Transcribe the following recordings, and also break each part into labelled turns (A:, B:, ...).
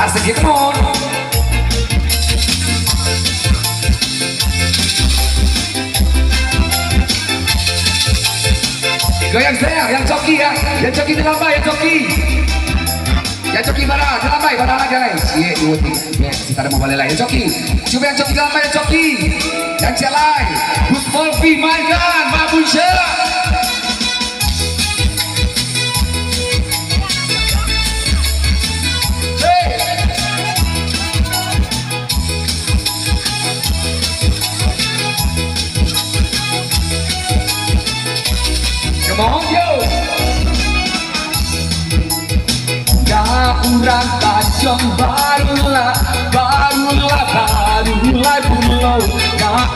A: Asik come on. Goyang saya, yang coki ya, yang coki dilambai, yang coki mana, dilambai, mana lagi guys? Iya, dua tiga, kita ada mau balik lagi, yang coki, coba yang coki dilambai, yang jalan, Gus Molvi mainkan, Babu Syah. Come on, yo. Urang Tanjung barulah pulau.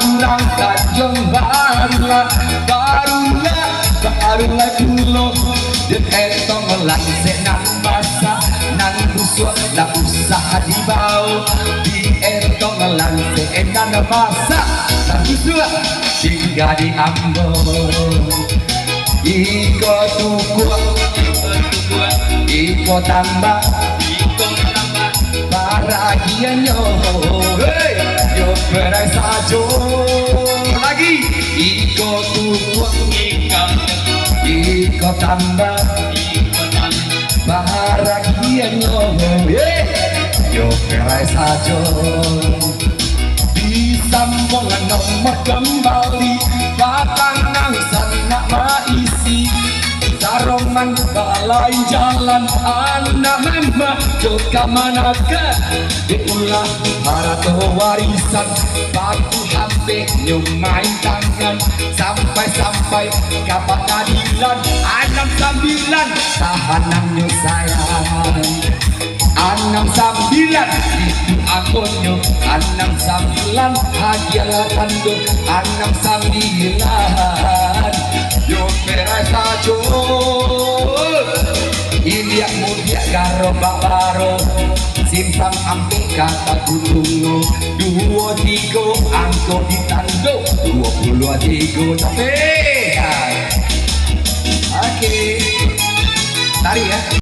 A: Urang Tanjung barulah pulau. Deketong lanse nan basa nan busuk la usaha di bau. Di etong lanse nan basa nan busuk tinggal di Ambon. Iko tukuk, iko tambah, bahagianya, yo berai sajo lagi. Iko tukuk, iko tambah, bahagianya, yo berai sajo. Sambungan nomor kembali batang nang sana maisi sarongan balai jalan anak hamba joka manakah diulah para warisan batu hampe nyumain tangan sampai kapan adilan 69 tahanan sayang 69 itu akunyo 69 hadiah tando 69 yo perai sajo iliak mudia karo babaro simpang ampe kata gunung 23 angko ditando 23 tapi oke tari ya.